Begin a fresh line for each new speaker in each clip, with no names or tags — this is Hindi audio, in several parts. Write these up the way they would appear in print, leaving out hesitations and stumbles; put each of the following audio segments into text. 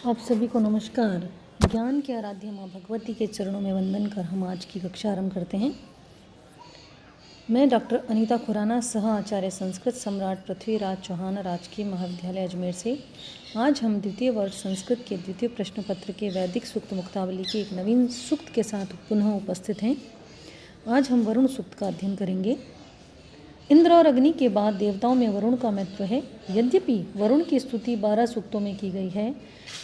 आप सभी को नमस्कार। ज्ञान के आराध्य माँ भगवती के चरणों में वंदन कर हम आज की कक्षा आरंभ करते हैं। मैं डॉक्टर अनीता खुराना, सह आचार्य संस्कृत सम्राट पृथ्वीराज चौहान राजकीय महाविद्यालय अजमेर से आज हम द्वितीय वर्ष संस्कृत के द्वितीय प्रश्न पत्र के वैदिक सूक्त मुक्तावली के एक नवीन सूक्त के साथ पुनः उपस्थित हैं। आज हम वरुण सूक्त का अध्ययन करेंगे। इंद्र और अग्नि के बाद देवताओं में वरुण का महत्व है। यद्यपि वरुण की स्तुति 12 सूक्तों में की गई है।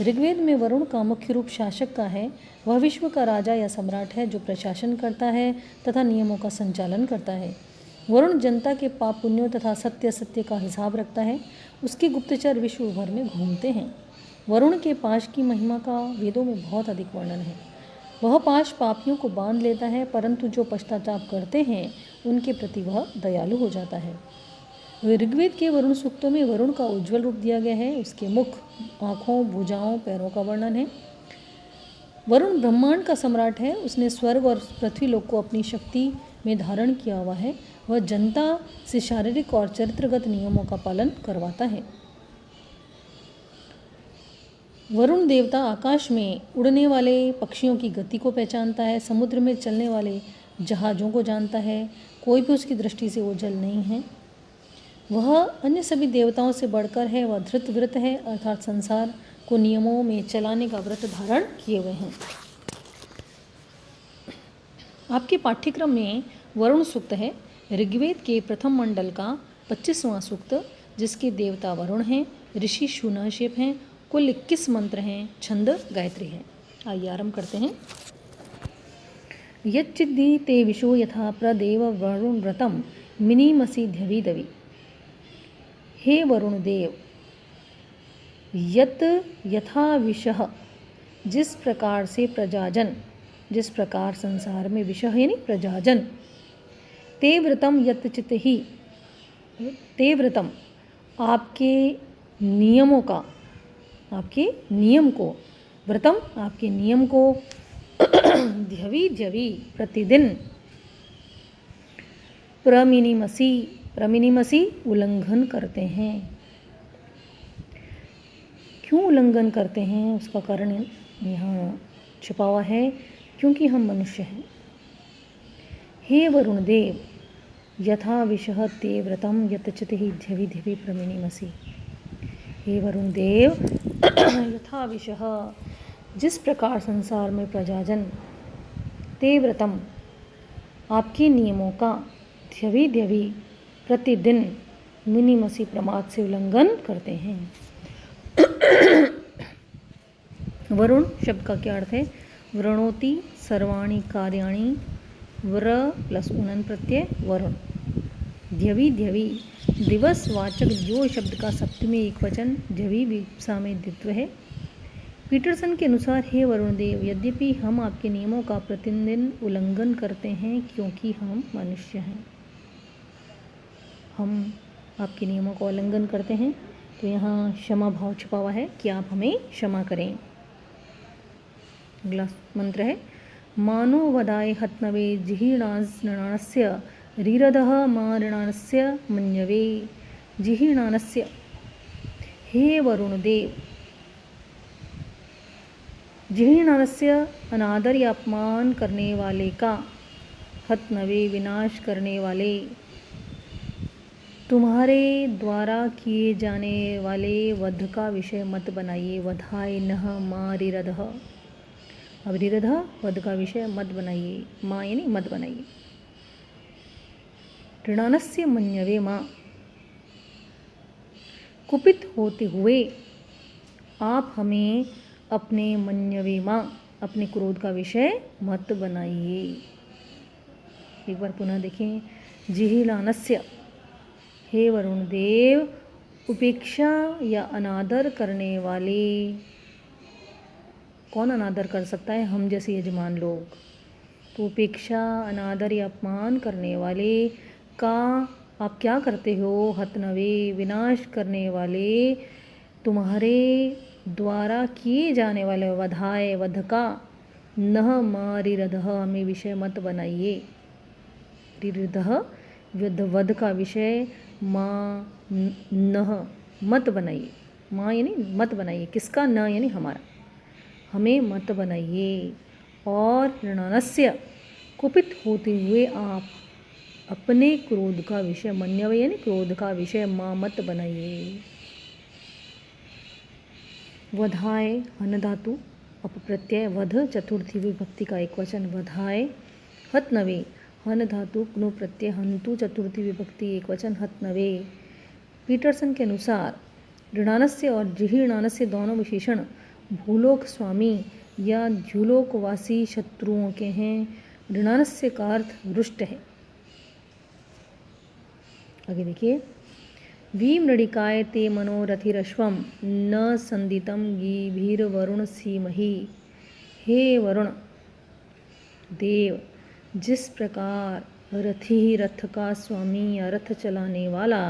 ऋग्वेद में वरुण का मुख्य रूप शासक का है। वह विश्व का राजा या सम्राट है जो प्रशासन करता है तथा नियमों का संचालन करता है। वरुण जनता के पाप पुण्यों तथा सत्य असत्य का हिसाब रखता है। उसके गुप्तचर विश्व भर में घूमते हैं। वरुण के पाश की महिमा का वेदों में बहुत अधिक वर्णन है। वह पाश पापियों को बांध लेता है, परंतु जो पश्चाताप करते हैं उनके प्रति वह दयालु हो जाता है। ऋग्वेद के वरुण सूक्तों में वरुण का उज्ज्वल रूप दिया गया है। उसके मुख, आँखों, भुजाओं, पैरों का वर्णन है। वरुण ब्रह्मांड का सम्राट है। उसने स्वर्ग और पृथ्वी लोक को अपनी शक्ति में धारण किया हुआ है। वह जनता से शारीरिक और चरित्रगत नियमों का पालन करवाता है। वरुण देवता आकाश में उड़ने वाले पक्षियों की गति को पहचानता है। समुद्र में चलने वाले जहाज़ों को जानता है। कोई भी उसकी दृष्टि से ओझल नहीं है। वह अन्य सभी देवताओं से बढ़कर है। वह धृत व्रत है, अर्थात संसार को नियमों में चलाने का व्रत धारण किए हुए हैं। आपके पाठ्यक्रम में वरुण सूक्त है। ऋग्वेद के प्रथम मंडल का 25वां सूक्त, जिसके देवता वरुण हैं, ऋषि शून्यशेप हैं, कुल 21 मंत्र हैं, छंद गायत्री है। आइए आरंभ करते हैं। यच्चिद्धि ते विशो यथा प्रदेव वरुण व्रतम मिनीमसि ध्यवि दवि। हे वरुण देव, यत यथा विषह, जिस प्रकार से प्रजाजन, जिस प्रकार संसार में विषह यानी प्रजाजन, ते व्रतम यत चित ही, ते व्रतम आपके नियमों का, आपके नियम को, व्रतम आपके नियम को ध्यवि ध्यवि प्रतिदिन, प्रमिनिमसी, प्रमिनिमसी उल्लंघन करते हैं। क्यों उल्लंघन करते हैं उसका कारण यहाँ छुपा हुआ है, क्योंकि हम मनुष्य हैं। हे वरुण देव, यथा विषह ते व्रतम यतचित ही ध्यवि ध्यवि प्रमिनिमसी। हे वरुण देव, यथा विषह, जिस प्रकार संसार में प्रजाजन, ते व्रतम आपके नियमों का, ध्यवि ध्यवि प्रतिदिन, मिनिमसी प्रमाद से उल्लंघन करते हैं। वरुण शब्द का क्या अर्थ है? वृणोति सर्वाणि कार्याणि, व्र प्लस उनन प्रत्यय वरुण। ध्यवि ध्यवि दिवस वाचक जो शब्द का सप्तमी एक वचन ध्यवि विप्सा में द्वित्व है। पीटरसन के अनुसार, हे वरुण देव, यद्यपि हम आपके नियमों का प्रतिदिन उल्लंघन करते हैं क्योंकि हम मनुष्य हैं। हम आपके नियमों का उल्लंघन करते हैं, तो यहाँ क्षमा भाव छुपा हुआ है कि आप हमें क्षमा करें। अगला मंत्र है, मानो वदाय हत्नवे जिहीर्णास्य रीरदः मारणास्य मन्यवे जिहीर्णानस्य। हे वरुण देव, जिहीर्णानस्य अनादर या अपमान करने वाले का, हत्नवे विनाश करने वाले, तुम्हारे द्वारा किए जाने वाले वध का विषय मत बनाइए। वधाय नः मा रीरदः, अब रीरदः वध का विषय मत बनाइए, माँ यानी मत बनाइए। ऋणानस्य मन्यवे माँ, कुपित होते हुए आप हमें अपने मन्यवे माँ, अपने क्रोध का विषय मत बनाइए। एक बार पुनः देखें। जिहीलानस्य, हे वरुण देव, उपेक्षा या अनादर करने वाले, कौन अनादर कर सकता है? हम जैसे यजमान लोग। तो उपेक्षा, अनादर या अपमान करने वाले का आप क्या करते हो? हतनवे, विनाश करने वाले, तुम्हारे द्वारा किए जाने वाले वधाय, वध का, नह मा रीरदः, हमें विषय मत बनाइए। रीरदः वध का विषय, माँ नह मत बनाइए। माँ यानी मत बनाइए, किसका, न यानी हमारा, हमें मत बनाइए। और ऋणानस्य कुपित होते हुए आप अपने क्रोध का विषय, मन्यव यानी क्रोध का विषय, माँ मत बनाइए। वधाय हन धातु अपप्रत्यय, वध चतुर्थी विभक्ति का एक वचन, वधाय। हतनवे हन धातु क्नु प्रत्यय, हंतु चतुर्थी विभक्ति एक वचन, हतनवे। पीटरसन के अनुसार ऋणानस्य और जिहीणानस्य दोनों विशेषण भूलोक स्वामी या द्युलोकवासी शत्रुओं के हैं। ऋणानस्य का अर्थ रुष्ट है। आगे देखिए, वीमृडिकाय ते मनोरथिरश्वम न संदितम गीभीरवरुण सीमहि। हे वरुण देव, जिस प्रकार रथी रथ का स्वामी या रथ चलाने वाला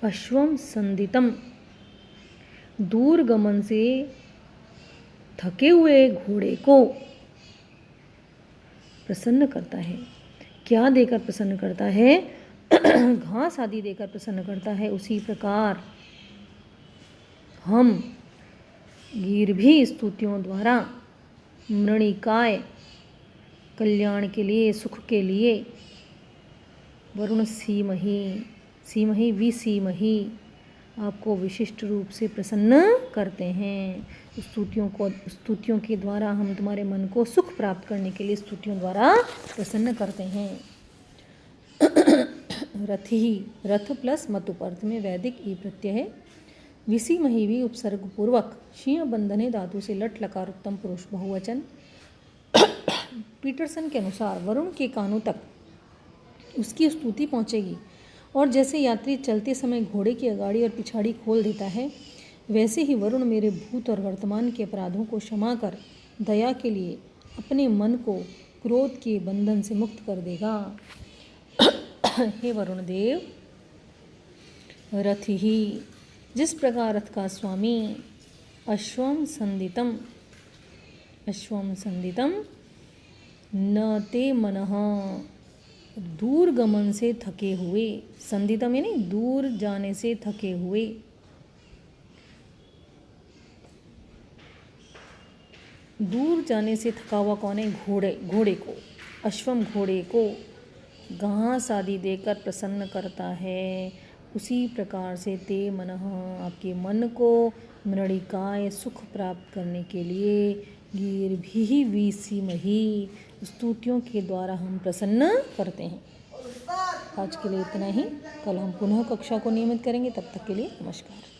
अश्वम संदितम दूर गमन से थके हुए घोड़े को प्रसन्न करता है। क्या देकर प्रसन्न करता है? घास आदि देकर प्रसन्न करता है, उसी प्रकार हम गीर्भी स्तुतियों द्वारा मृणिकाय कल्याण के लिए, सुख के लिए, वरुण सीमहि, सीमहि विसीमहि, आपको विशिष्ट रूप से प्रसन्न करते हैं। स्तुतियों के द्वारा हम तुम्हारे मन को सुख प्राप्त करने के लिए स्तुतियों द्वारा प्रसन्न करते हैं। रथी, रथ प्लस मतुप, अर्थ में वैदिक ई प्रत्यय है। विसीमहि भी उपसर्ग पूर्वक, शीय बंधने धातु से लट लकार उत्तम पुरुष बहुवचन। पीटरसन के अनुसार वरुण के कानों तक उसकी स्तुति पहुँचेगी, और जैसे यात्री चलते समय घोड़े की अगाड़ी और पिछाड़ी खोल देता है, वैसे ही वरुण मेरे भूत और वर्तमान के अपराधों को क्षमा कर दया के लिए अपने मन को क्रोध के बंधन से मुक्त कर देगा। हे वरुण देव, रथि ही, जिस प्रकार रथ का स्वामी, अश्वम संदितम, अश्वम संदितम, न ते मनः, दूर गमन से थके हुए, संदितम यानी दूर जाने से थके हुए, दूर जाने से थका हुआ कौन है? घोड़े को, अश्वम घोड़े को घास आदि देकर प्रसन्न करता है, उसी प्रकार से ते मनः, आपके मन को मृणिकाय सुख प्राप्त करने के लिए, गीर्भिः विसीमहि, स्तुतियों के द्वारा हम प्रसन्न करते हैं। आज के लिए इतना ही। कल हम पुनः कक्षा को नियमित करेंगे। तब तक के लिए नमस्कार।